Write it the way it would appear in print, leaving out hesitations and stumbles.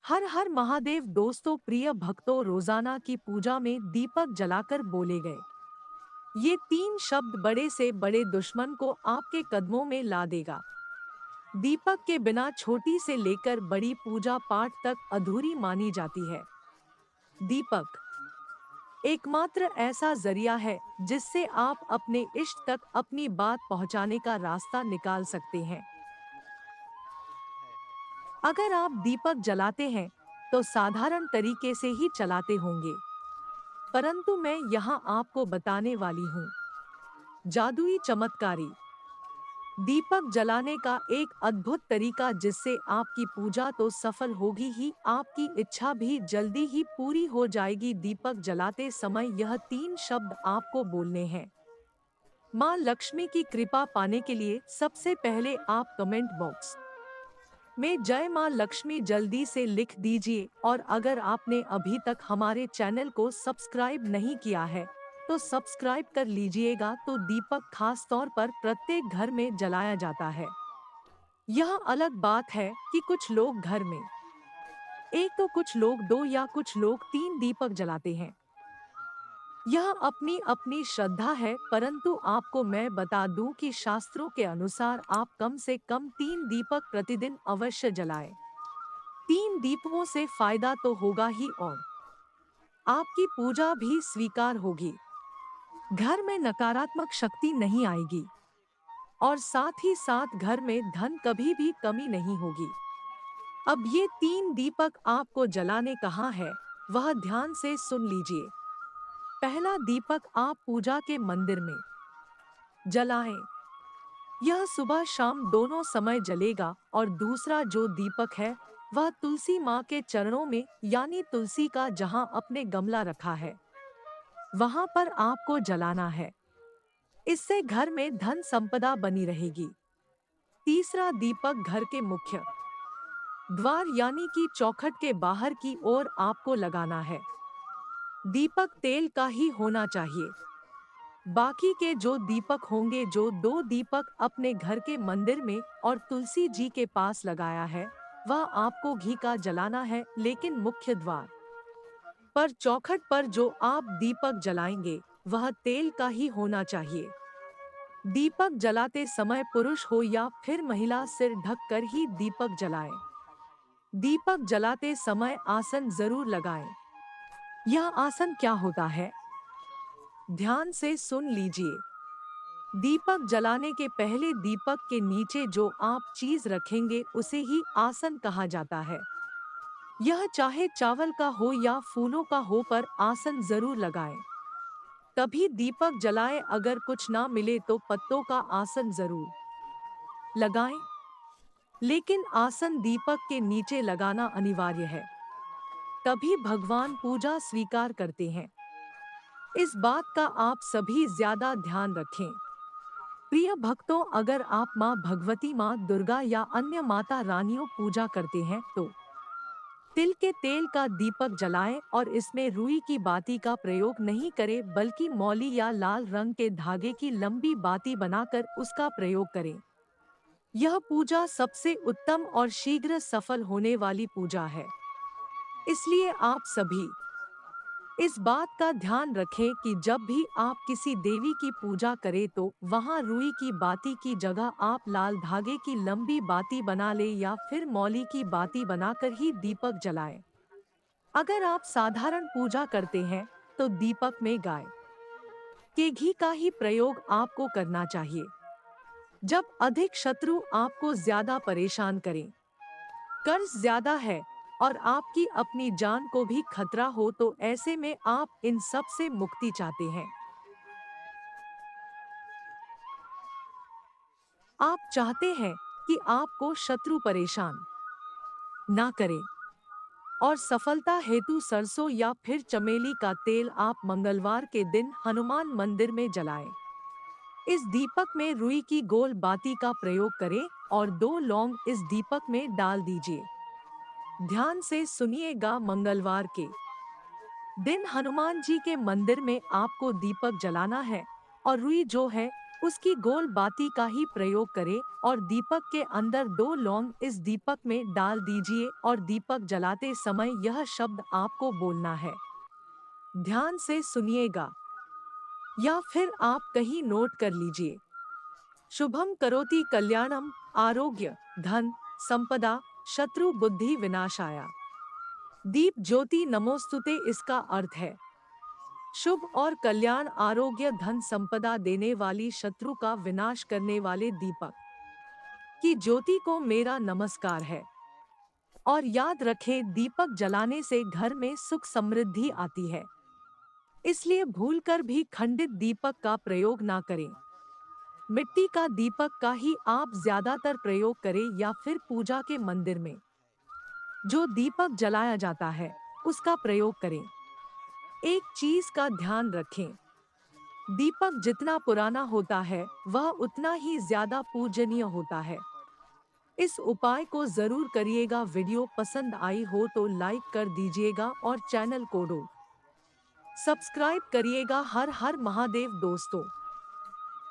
हर हर महादेव दोस्तों, प्रिय भक्तों, रोजाना की पूजा में दीपक जलाकर बोले गए ये तीन शब्द बड़े से बड़े दुश्मन को आपके कदमों में ला देगा। दीपक के बिना छोटी से लेकर बड़ी पूजा पाठ तक अधूरी मानी जाती है। दीपक एकमात्र ऐसा जरिया है जिससे आप अपने इष्ट तक अपनी बात पहुंचाने का रास्ता निकाल सकते हैं। अगर आप दीपक जलाते हैं तो साधारण तरीके से ही चलाते होंगे, परंतु मैं यहाँ आपको बताने वाली हूँ जादुई चमत्कारी दीपक जलाने का एक अद्भुत तरीका, जिससे आपकी पूजा तो सफल होगी ही, आपकी इच्छा भी जल्दी ही पूरी हो जाएगी। दीपक जलाते समय यह तीन शब्द आपको बोलने हैं। माँ लक्ष्मी की कृपा पाने के लिए सबसे पहले आप कमेंट बॉक्स में जय माँ लक्ष्मी जल्दी से लिख दीजिए। और अगर आपने अभी तक हमारे चैनल को सब्सक्राइब नहीं किया है तो सब्सक्राइब कर लीजिएगा। तो दीपक खास तौर पर प्रत्येक घर में जलाया जाता है। यह अलग बात है कि कुछ लोग घर में एक, तो कुछ लोग दो या कुछ लोग तीन दीपक जलाते हैं। यह अपनी अपनी श्रद्धा है, परंतु आपको मैं बता दूं कि शास्त्रों के अनुसार आप कम से कम तीन दीपक प्रतिदिन अवश्य जलाएं। तीन दीपकों से फायदा तो होगा ही, और आपकी पूजा भी स्वीकार होगी। घर में नकारात्मक शक्ति नहीं आएगी और साथ ही साथ घर में धन कभी भी कमी नहीं होगी। अब ये तीन दीपक आपको जलाने कहाँ है, वह ध्यान से सुन लीजिए। पहला दीपक आप पूजा के मंदिर में जलाएं। यह सुबह शाम दोनों समय जलेगा। और दूसरा जो दीपक है वह तुलसी माँ के चरणों में, यानी तुलसी का जहाँ अपने गमला रखा है वहां पर आपको जलाना है। इससे घर में धन संपदा बनी रहेगी। तीसरा दीपक घर के मुख्य द्वार यानी कि चौखट के बाहर की ओर आपको लगाना है। दीपक तेल का ही होना चाहिए। बाकी के जो दीपक होंगे, जो दो दीपक अपने घर के मंदिर में और तुलसी जी के पास लगाया है, वह आपको घी का जलाना है। लेकिन मुख्य द्वार पर चौखट पर जो आप दीपक जलाएंगे वह तेल का ही होना चाहिए। दीपक जलाते समय पुरुष हो या फिर महिला सिर ढक कर ही दीपक जलाएं। दीपक जलाते समय आसन जरूर लगाएं। यह आसन क्या होता है, ध्यान से सुन लीजिए। दीपक जलाने के पहले दीपक के नीचे जो आप चीज रखेंगे उसे ही आसन कहा जाता है। यह चाहे चावल का हो या फूलों का हो, पर आसन जरूर लगाएं। तभी दीपक जलाएं। अगर कुछ ना मिले तो पत्तों का आसन जरूर लगाएं, लेकिन आसन दीपक के नीचे लगाना अनिवार्य है, तभी भगवान पूजा स्वीकार करते हैं। इस बात का आप सभी ज्यादा ध्यान रखें। प्रिय भक्तों, अगर आप माँ भगवती, माँ दुर्गा या अन्य माता रानियों पूजा करते हैं तो तिल के तेल का दीपक जलाएं और इसमें रुई की बाती का प्रयोग नहीं करें, बल्कि मौली या लाल रंग के धागे की लंबी बाती बनाकर उसका प्रयोग करें। यह पूजा सबसे उत्तम और शीघ्र सफल होने वाली पूजा है। इसलिए आप सभी इस बात का ध्यान रखें कि जब भी आप किसी देवी की पूजा करें तो वहां रुई की बाती की जगह आप लाल धागे की लंबी बाती बना ले या फिर मौली की बाती बनाकर ही दीपक जलाएं। अगर आप साधारण पूजा करते हैं तो दीपक में गाय के घी का ही प्रयोग आपको करना चाहिए। जब अधिक शत्रु आपको ज्यादा परेशान करें, कर्ज ज्यादा है और आपकी अपनी जान को भी खतरा हो, तो ऐसे में आप इन सब से मुक्ति चाहते हैं। आप चाहते हैं कि आपको शत्रु परेशान ना करे, और सफलता हेतु सरसों या फिर चमेली का तेल आप मंगलवार के दिन हनुमान मंदिर में जलाएं। इस दीपक में रुई की गोल बाती का प्रयोग करें और 2 लौंग इस दीपक में डाल दीजिए। ध्यान से सुनिएगा, मंगलवार के दिन हनुमान जी के मंदिर में आपको दीपक जलाना है और रुई जो है उसकी गोल बाती का ही प्रयोग करें और दीपक के अंदर 2 लौंग इस दीपक में डाल दीजिए और दीपक जलाते समय यह शब्द आपको बोलना है। ध्यान से सुनिएगा या फिर आप कहीं नोट कर लीजिए। शुभम करोति कल्याणम, आरोग्य, धन, संपदा, शत्रु बुद्धि विनाशाय। दीप ज्योति नमोस्तुते इसका अर्थ है शुभ और कल्याण, आरोग्य, धन संपदा देने वाली, शत्रु का विनाश करने वाले दीपक की ज्योति को मेरा नमस्कार है। और याद रखें, दीपक जलाने से घर में सुख समृद्धि आती है, इसलिए भूलकर भी खंडित दीपक का प्रयोग ना करें। मिट्टी का दीपक का ही आप ज्यादातर प्रयोग करें या फिर पूजा के मंदिर में जो दीपक जलाया जाता है उसका प्रयोग करें। एक चीज का ध्यान रखें, दीपक जितना पुराना होता है वह उतना ही ज्यादा पूजनीय होता है। इस उपाय को जरूर करिएगा। वीडियो पसंद आई हो तो लाइक कर दीजिएगा और चैनल को सब्सक्राइब करिएगा। हर हर महादेव दोस्तों।